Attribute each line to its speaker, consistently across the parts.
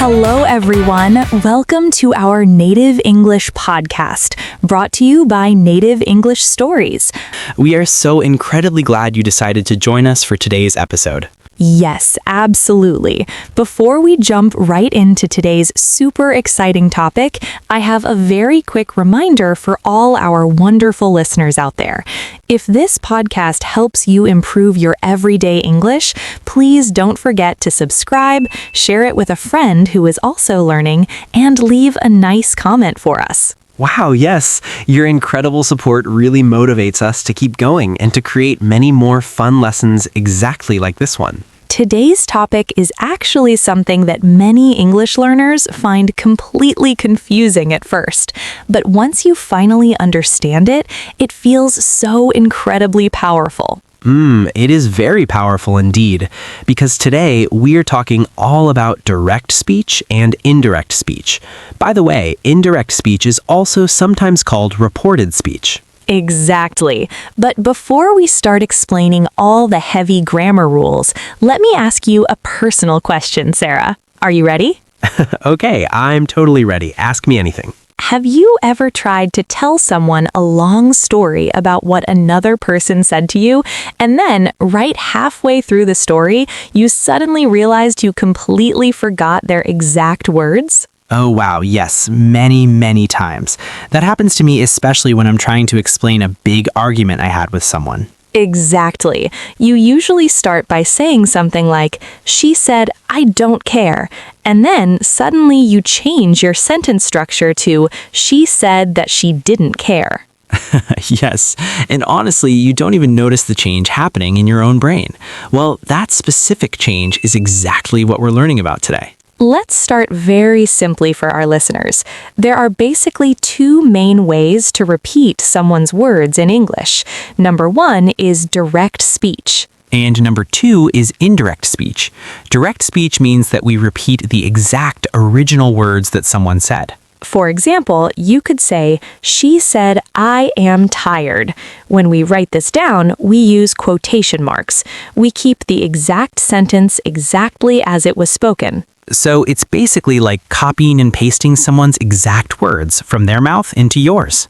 Speaker 1: Hello, everyone. Welcome to our Native English podcast, brought to you by Native English Stories.
Speaker 2: We are so incredibly glad you decided to join us for today's episode.
Speaker 1: Yes, absolutely. Before we jump right into today's super exciting topic, I have a very quick reminder for all our wonderful listeners out there. If this podcast helps you improve your everyday English, please don't forget to subscribe, share it with a friend who is also learning, and leave a nice comment for us.
Speaker 3: Wow, yes. Your incredible support really motivates us to keep going and to create many more fun lessons exactly like this one.
Speaker 1: Today's topic is actually something that many English learners find completely confusing at first. But once you finally understand it, it feels so incredibly powerful.
Speaker 3: It is very powerful indeed, because today we are talking all about direct speech and indirect speech. By the way, indirect speech is also sometimes called reported speech.
Speaker 1: Exactly. But before we start explaining all the heavy grammar rules, let me ask you a personal question, Sarah. Are you ready?
Speaker 3: Okay, I'm totally ready. Ask me anything.
Speaker 1: Have you ever tried to tell someone a long story about what another person said to you, and then, right halfway through the story, you suddenly realized you completely forgot their exact words?
Speaker 2: Oh wow, yes, many times. That happens to me especially when I'm trying to explain a big argument I had with someone.
Speaker 1: Exactly. You usually start by saying something like, "She said, I don't care." And then suddenly you change your sentence structure to, "She said that she didn't care."
Speaker 2: Yes, and honestly, you don't even notice the change happening in your own brain. Well, that specific change is exactly what we're learning about today.
Speaker 1: Let's start very simply for our listeners. There are basically two main ways to repeat someone's words in English. Number one is direct speech.
Speaker 2: And number two is indirect speech. Direct speech means that we repeat the exact original words that someone said.
Speaker 1: For example, you could say, "She said, I am tired." When we write this down, we use quotation marks. We keep the exact sentence exactly as it was spoken.
Speaker 2: So it's basically like copying and pasting someone's exact words from their mouth into yours.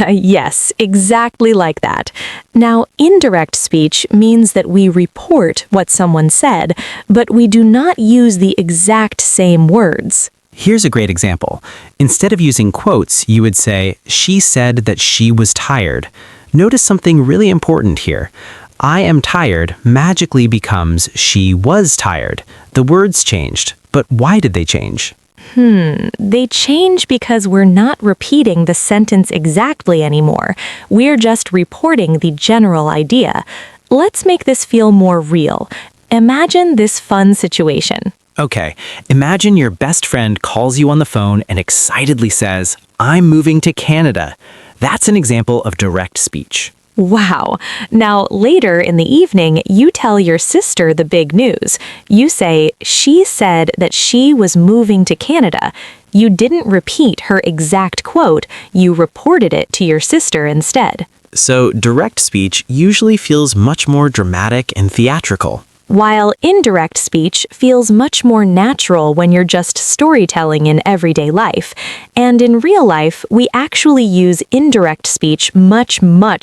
Speaker 1: Yes, exactly like that. Now, indirect speech means that we report what someone said, but we do not use the exact same words.
Speaker 2: Here's a great example. Instead of using quotes, you would say, "She said that she was tired." Notice something really important here. "I am tired" magically becomes "she was tired." The words changed, but why did they change?
Speaker 1: They change because we're not repeating the sentence exactly anymore. We're just reporting the general idea. Let's make this feel more real. Imagine this fun situation.
Speaker 2: Okay, imagine your best friend calls you on the phone and excitedly says, "I'm moving to Canada." That's an example of direct speech.
Speaker 1: Wow. Now, later in the evening, you tell your sister the big news. You say, "She said that she was moving to Canada." You didn't repeat her exact quote, you reported it to your sister instead.
Speaker 2: So direct speech usually feels much more dramatic and theatrical.
Speaker 1: While indirect speech feels much more natural when you're just storytelling in everyday life. And in real life, we actually use indirect speech much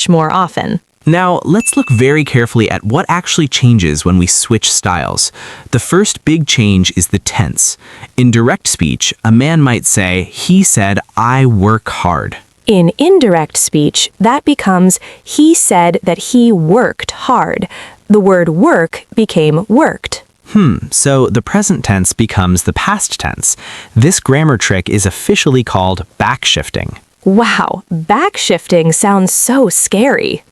Speaker 1: more often.
Speaker 2: Now, let's look very carefully at what actually changes when we switch styles. The first big change is the tense. In direct speech, a man might say, "He said, I work hard."
Speaker 1: In indirect speech, that becomes, "He said that he worked hard." The word work became worked.
Speaker 2: So the present tense becomes the past tense. This grammar trick is officially called backshifting.
Speaker 1: Wow, backshifting sounds so scary.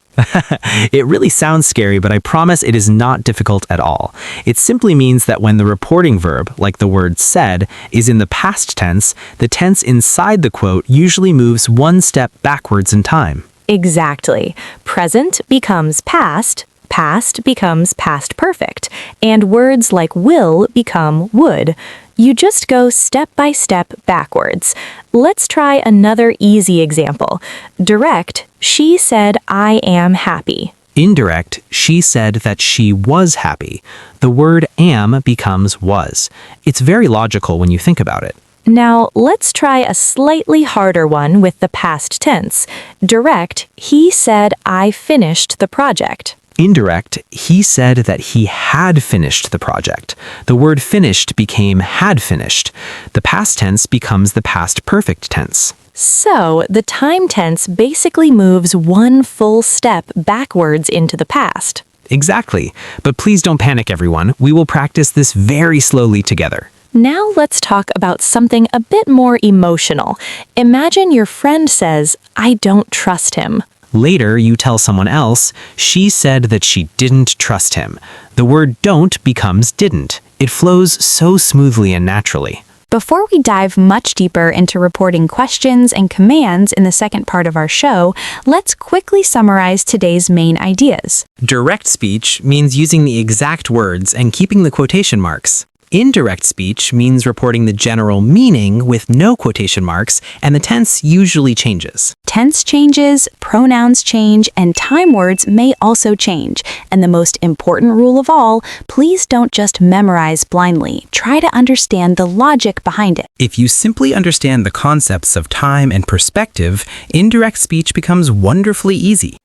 Speaker 2: It really sounds scary, but I promise it is not difficult at all. It simply means that when the reporting verb, like the word said, is in the past tense, the tense inside the quote usually moves one step backwards in time.
Speaker 1: Exactly. Present becomes past, past becomes past perfect, and words like will become would. You just go step by step backwards. Let's try another easy example. Direct, "She said, I am happy."
Speaker 2: Indirect, she said that she was happy. The word am becomes was. It's very logical when you think about it.
Speaker 1: Now, let's try a slightly harder one with the past tense. Direct, he said I finished the project.
Speaker 2: Indirect, he said that he had finished the project. The word finished became had finished. The past tense becomes the past perfect tense.
Speaker 1: So, the time tense basically moves one full step backwards into the past.
Speaker 2: Exactly. But please don't panic, everyone. We will practice this very slowly together.
Speaker 1: Now let's talk about something a bit more emotional. Imagine your friend says, I don't trust him.
Speaker 2: Later, you tell someone else, she said that she didn't trust him. The word don't becomes didn't. It flows so smoothly and naturally.
Speaker 4: Before we dive much deeper into reporting questions and commands in the second part of our show, let's quickly summarize today's main ideas.
Speaker 2: Direct speech means using the exact words and keeping the quotation marks. Indirect speech means reporting the general meaning with no quotation marks, and the tense usually changes.
Speaker 4: Tense changes, pronouns change, and time words may also change. And the most important rule of all, please don't just memorize blindly. Try to understand the logic behind it.
Speaker 3: If you simply understand the concepts of time and perspective, indirect speech becomes wonderfully easy.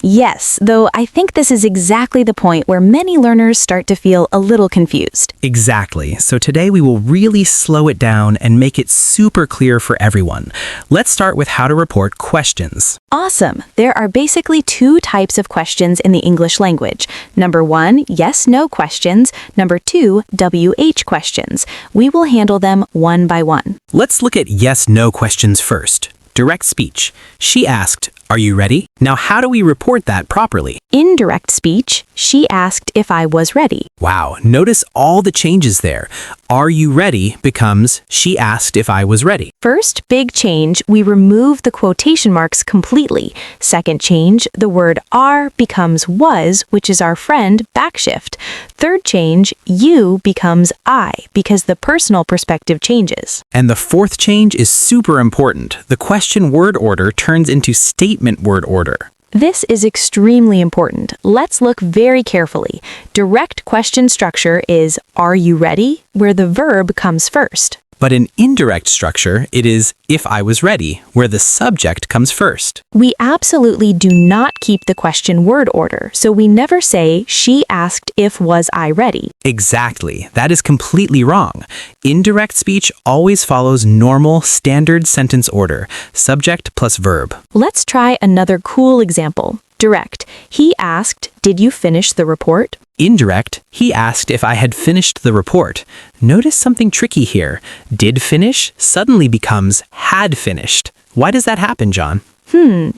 Speaker 4: Yes, though I think this is exactly the point where many learners start to feel a little confused.
Speaker 3: Exactly. So today we will really slow it down and make it super clear for everyone. Let's start with how to report questions.
Speaker 4: Awesome! There are basically two types of questions in the English language. Number 1, yes/no questions. Number 2, WH questions. We will handle them one by one.
Speaker 3: Let's look at yes/no questions first. Direct speech. She asked, "Are you ready?" Now, how do we report that properly?
Speaker 4: Indirect speech, she asked if I was ready.
Speaker 3: Wow, notice all the changes there. "Are you ready?" becomes, "She asked if I was ready."
Speaker 1: First big change, we remove the quotation marks completely. Second change, the word are becomes was, which is our friend backshift. Third change, you becomes I, because the personal perspective changes.
Speaker 3: And the fourth change is super important. The question word order turns into statement word order.
Speaker 1: This is extremely important. Let's look very carefully. Direct question structure is, are you ready? Where the verb comes first.
Speaker 3: But in indirect structure, it is if I was ready, where the subject comes first.
Speaker 1: We absolutely do not keep the question word order, so we never say, she asked if was I ready.
Speaker 3: Exactly. That is completely wrong. Indirect speech always follows normal, standard sentence order, subject plus verb.
Speaker 1: Let's try another cool example. Direct. He asked, did you finish the report?
Speaker 3: Indirect, he asked if I had finished the report. Notice something tricky here. Did finish suddenly becomes had finished. Why does that happen, John?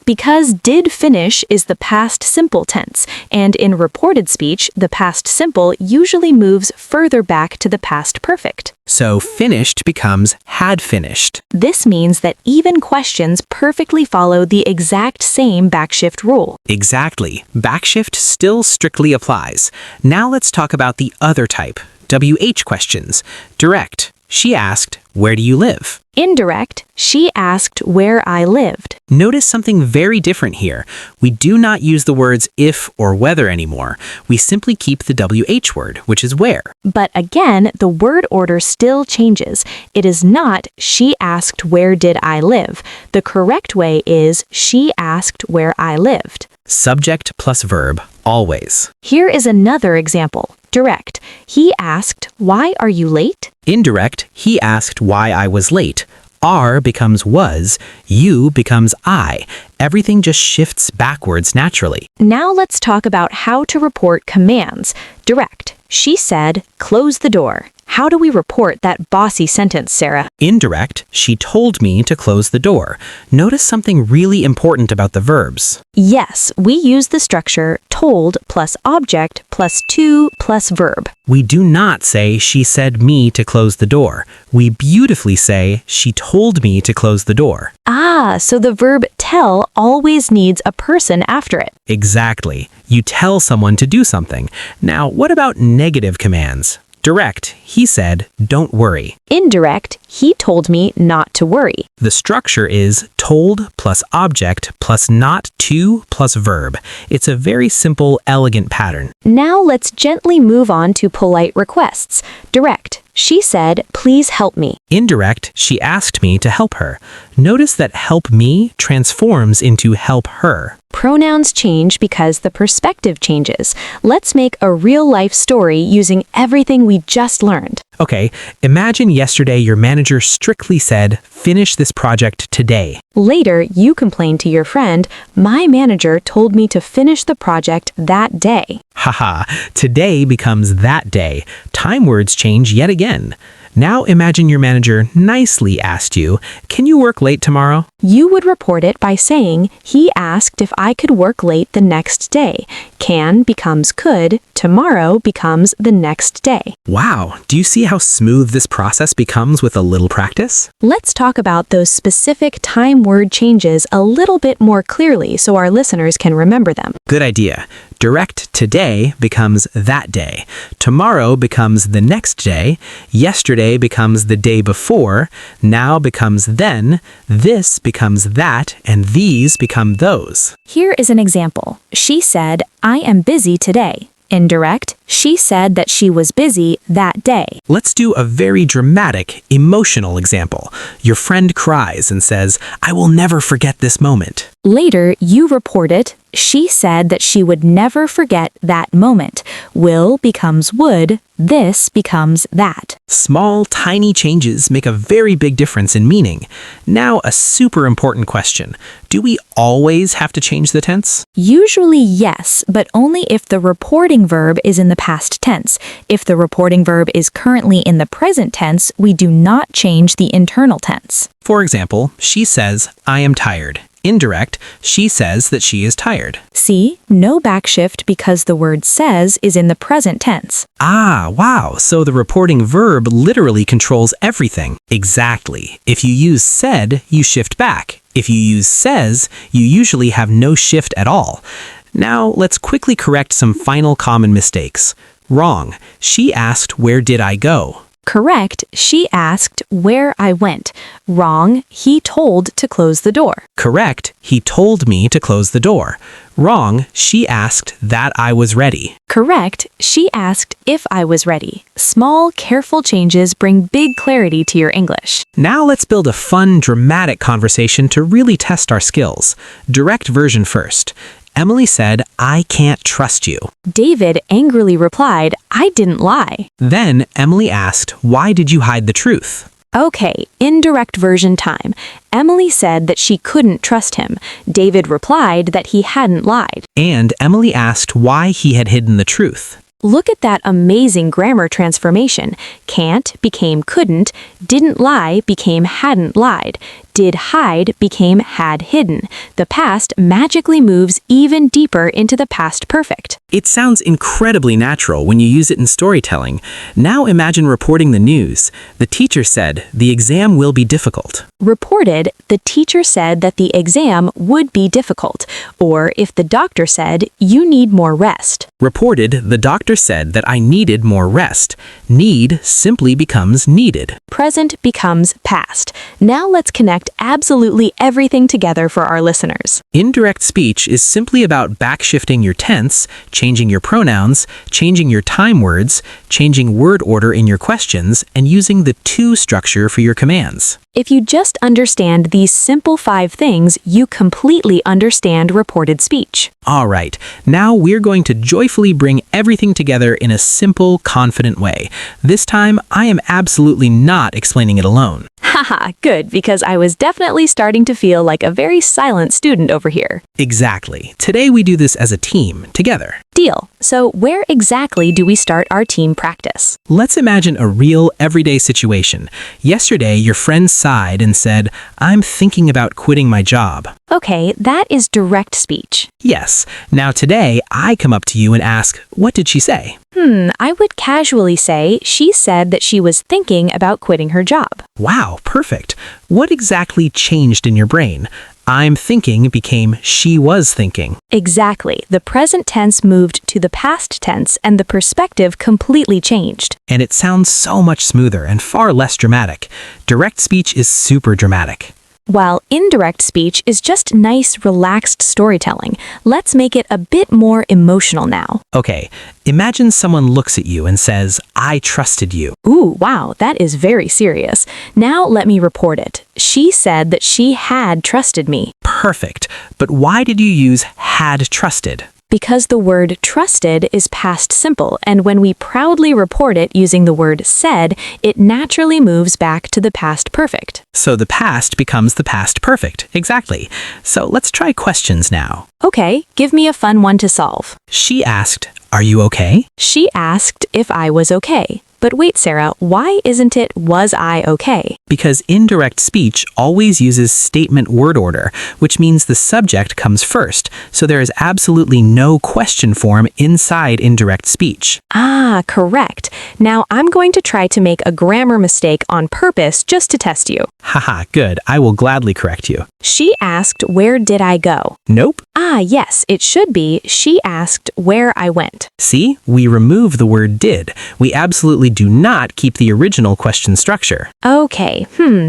Speaker 1: Because did finish is the past simple tense, and in reported speech, the past simple usually moves further back to the past perfect.
Speaker 3: So finished becomes had finished.
Speaker 1: This means that even questions perfectly follow the exact same backshift rule.
Speaker 3: Exactly. Backshift still strictly applies. Now let's talk about the other type, WH questions. Direct. She asked, where do you live?
Speaker 1: Indirect. She asked where I lived.
Speaker 3: Notice something very different here. We do not use the words if or whether anymore. We simply keep the WH word, which is where.
Speaker 1: But again, the word order still changes. It is not, she asked where did I live. The correct way is, she asked where I lived.
Speaker 3: Subject plus verb, always.
Speaker 1: Here is another example. Direct. He asked, why are you late?
Speaker 3: Indirect, he asked why I was late. Are becomes was, you becomes I. Everything just shifts backwards naturally.
Speaker 1: Now let's talk about how to report commands. Direct. She said, close the door. How do we report that bossy sentence, Sarah?
Speaker 3: Indirect, she told me to close the door. Notice something really important about the verbs.
Speaker 1: Yes, we use the structure told plus object plus to plus verb.
Speaker 3: We do not say she said me to close the door. We beautifully say she told me to close the door.
Speaker 1: Ah, so the verb tell always needs a person after it.
Speaker 3: Exactly. You tell someone to do something. Now, what about negative commands?
Speaker 2: Direct, he said, don't worry.
Speaker 4: Indirect, he told me not to worry.
Speaker 2: The structure is told plus object plus not to plus verb. It's a very simple, elegant pattern.
Speaker 4: Now let's gently move on to polite requests. Direct, she said, please help me.
Speaker 2: Indirect, she asked me to help her. Notice that help me transforms into help her.
Speaker 4: Pronouns change because the perspective changes. Let's make a real-life story using everything we just learned.
Speaker 2: Okay, imagine yesterday your manager strictly said, finish this project today.
Speaker 4: Later, you complained to your friend, my manager told me to finish the project that day.
Speaker 2: Haha, today becomes that day. Time words change yet again. Now imagine your manager nicely asked you, can you work late tomorrow?
Speaker 4: You would report it by saying, he asked if I could work late the next day. Can becomes could, tomorrow becomes the next day.
Speaker 2: Wow, do you see how smooth this process becomes with a little practice?
Speaker 4: Let's talk about those specific time word changes a little bit more clearly so our listeners can remember them.
Speaker 2: Good idea. Direct today becomes that day. Tomorrow becomes the next day. Yesterday becomes the day before. Now becomes then. This becomes that. And these become those.
Speaker 4: Here is an example. She said, I am busy today. Indirect, she said that she was busy that day.
Speaker 2: Let's do a very dramatic, emotional example. Your friend cries and says, I will never forget this moment.
Speaker 4: Later, you report it. She said that she would never forget that moment. Will becomes would. This becomes that.
Speaker 2: Small, tiny changes make a very big difference in meaning. Now, a super important question. Do we always have to change the tense?
Speaker 4: Usually yes, but only if the reporting verb is in the past tense. If the reporting verb is currently in the present tense, we do not change the internal tense.
Speaker 2: For example, she says, I am tired. Indirect, she says that she is tired.
Speaker 4: See, no backshift because the word says is in the present tense.
Speaker 2: Ah, wow, so the reporting verb literally controls everything. Exactly. If you use said, you shift back. If you use says, you usually have no shift at all. Now, let's quickly correct some final common mistakes. Wrong. She asked, where did I go?
Speaker 4: Correct, she asked where I went. Wrong, he told to close the door.
Speaker 2: Correct, he told me to close the door. Wrong, she asked that I was ready.
Speaker 4: Correct, she asked if I was ready. Small, careful changes bring big clarity to your English.
Speaker 2: Now let's build a fun, dramatic conversation to really test our skills. Direct version first. Emily said, I can't trust you.
Speaker 4: David angrily replied, I didn't lie.
Speaker 2: Then Emily asked, why did you hide the truth?
Speaker 4: Okay, indirect version time. Emily said that she couldn't trust him. David replied that he hadn't lied.
Speaker 2: And Emily asked why he had hidden the truth.
Speaker 4: Look at that amazing grammar transformation. Can't became couldn't, didn't lie became hadn't lied, did hide became had hidden. The past magically moves even deeper into the past perfect.
Speaker 2: It sounds incredibly natural when you use it in storytelling. Now imagine reporting the news. The teacher said, the exam will be difficult.
Speaker 4: Reported, the teacher said that the exam would be difficult. Or if the doctor said, you need more rest.
Speaker 2: Reported, the doctor said that I needed more rest. Need simply becomes needed.
Speaker 4: Present becomes past. Now let's connect absolutely everything together for our listeners.
Speaker 2: Indirect speech is simply about backshifting your tense, changing your pronouns, changing your time words, changing word order in your questions, and using the to structure for your commands.
Speaker 4: If you just understand these simple 5 things, you completely understand reported speech.
Speaker 2: All right, now we're going to joyfully bring everything together in a simple, confident way. This time, I am absolutely not explaining it alone.
Speaker 4: Haha, good, because I was definitely starting to feel like a very silent student over here.
Speaker 2: Exactly. Today we do this as a team, together.
Speaker 4: Deal. So where exactly do we start our team practice?
Speaker 2: Let's imagine a real, everyday situation. Yesterday, your friend sighed and said, I'm thinking about quitting my job.
Speaker 4: Okay, that is direct speech.
Speaker 2: Yes. Now today, I come up to you and ask, what did she say?
Speaker 4: I would casually say she said that she was thinking about quitting her job.
Speaker 2: Wow, perfect. What exactly changed in your brain? I'm thinking became she was thinking.
Speaker 1: Exactly. The present tense moved to the past tense and the perspective completely changed.
Speaker 2: And it sounds so much smoother and far less dramatic. Direct speech is super dramatic.
Speaker 1: While indirect speech is just nice, relaxed storytelling, let's make it a bit more emotional now.
Speaker 2: Okay, imagine someone looks at you and says, I trusted you.
Speaker 1: Ooh, wow, that is very serious. Now let me report it. She said that she had trusted me.
Speaker 2: Perfect. But why did you use had trusted?
Speaker 1: Because the word trusted is past simple, and when we proudly report it using the word said, it naturally moves back to the past perfect.
Speaker 2: So the past becomes the past perfect. Exactly. So let's try questions now.
Speaker 1: Okay, give me a fun one to solve.
Speaker 2: She asked, are you okay?
Speaker 1: She asked if I was okay. But wait, Sarah, why isn't it was I okay?
Speaker 2: Because indirect speech always uses statement word order, which means the subject comes first, so there is absolutely no question form inside indirect speech.
Speaker 1: Ah, correct. Now I'm going to try to make a grammar mistake on purpose just to test you.
Speaker 2: Haha, good. I will gladly correct you.
Speaker 1: She asked, where did I go?
Speaker 2: Nope.
Speaker 1: Ah, yes, it should be, she asked where I went.
Speaker 2: See, we remove the word did. We absolutely do not keep the original question structure.
Speaker 1: Okay,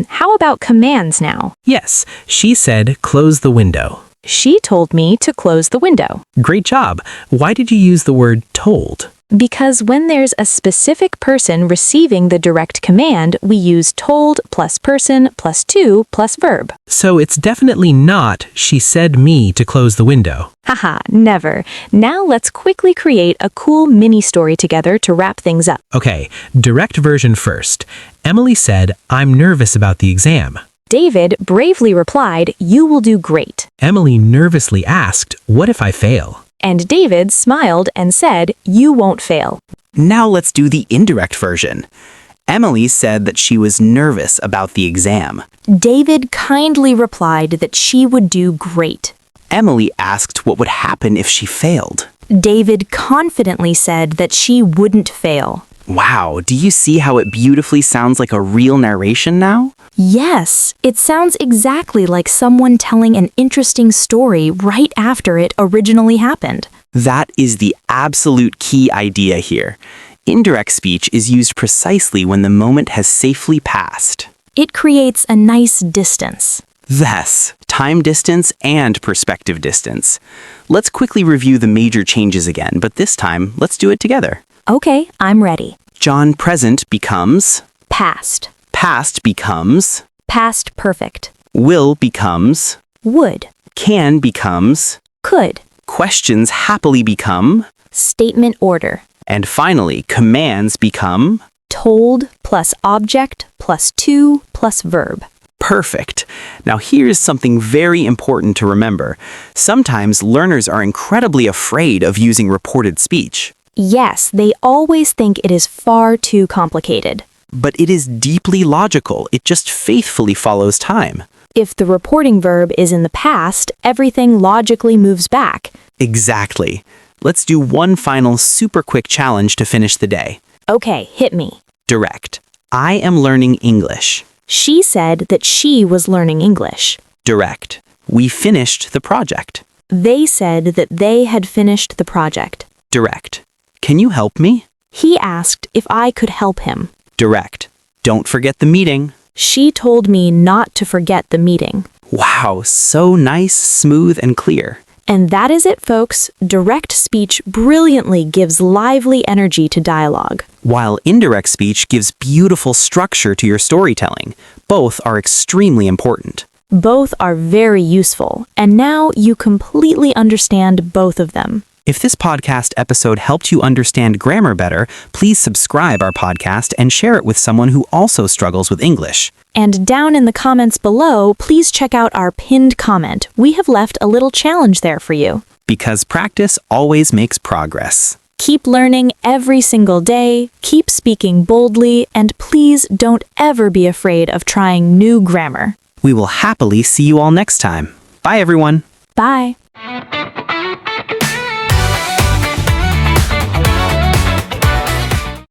Speaker 1: how about commands now?
Speaker 2: Yes, she said, close the window.
Speaker 1: She told me to close the window.
Speaker 2: Great job. Why did you use the word told?
Speaker 1: Because when there's a specific person receiving the direct command, we use told plus person plus to plus verb.
Speaker 2: So it's definitely not, she said me to close the window.
Speaker 1: Haha, never. Now let's quickly create a cool mini story together to wrap things up.
Speaker 2: Okay, direct version first. Emily said, I'm nervous about the exam.
Speaker 1: David bravely replied, you will do great.
Speaker 2: Emily nervously asked, what if I fail?
Speaker 1: And David smiled and said, you won't fail.
Speaker 3: Now let's do the indirect version. Emily said that she was nervous about the exam.
Speaker 4: David kindly replied that she would do great.
Speaker 3: Emily asked what would happen if she failed.
Speaker 4: David confidently said that she wouldn't fail.
Speaker 3: Wow, do you see how it beautifully sounds like a real narration now?
Speaker 4: Yes, it sounds exactly like someone telling an interesting story right after it originally happened.
Speaker 3: That is the absolute key idea here. Indirect speech is used precisely when the moment has safely passed.
Speaker 4: It creates a nice distance.
Speaker 3: Thus, time distance and perspective distance. Let's quickly review the major changes again, but this time, let's do it together.
Speaker 4: Okay, I'm ready.
Speaker 3: John present becomes,
Speaker 4: Past.
Speaker 3: past becomes,
Speaker 4: Past perfect.
Speaker 3: will becomes,
Speaker 4: Would.
Speaker 3: can becomes,
Speaker 4: Could.
Speaker 3: questions happily become,
Speaker 4: Statement order.
Speaker 3: and finally, commands become.
Speaker 4: Told plus object plus to plus verb.
Speaker 3: Perfect. Now here's something very important to remember. Sometimes learners are incredibly afraid of using reported speech.
Speaker 4: Yes, they always think it is far too complicated.
Speaker 3: But it is deeply logical. It just faithfully follows time.
Speaker 4: If the reporting verb is in the past, everything logically moves back.
Speaker 3: Exactly. Let's do one final super quick challenge to finish the day.
Speaker 4: Okay, hit me.
Speaker 3: Direct. I am learning English.
Speaker 4: She said that she was learning English.
Speaker 3: Direct. We finished the project.
Speaker 4: They said that they had finished the project.
Speaker 3: Direct. Can you help me?
Speaker 4: He asked if I could help him.
Speaker 3: Direct. Don't forget the meeting.
Speaker 4: She told me not to forget the meeting.
Speaker 3: Wow, so nice, smooth, and clear.
Speaker 4: And that is it, folks. Direct speech brilliantly gives lively energy to dialogue.
Speaker 3: While indirect speech gives beautiful structure to your storytelling. Both are extremely important.
Speaker 4: Both are very useful, and now you completely understand both of them.
Speaker 3: If this podcast episode helped you understand grammar better, please subscribe our podcast and share it with someone who also struggles with English.
Speaker 4: And down in the comments below, please check out our pinned comment. We have left a little challenge there for you.
Speaker 3: Because practice always makes progress.
Speaker 4: Keep learning every single day, keep speaking boldly, and please don't ever be afraid of trying new grammar.
Speaker 3: We will happily see you all next time. Bye, everyone.
Speaker 4: Bye.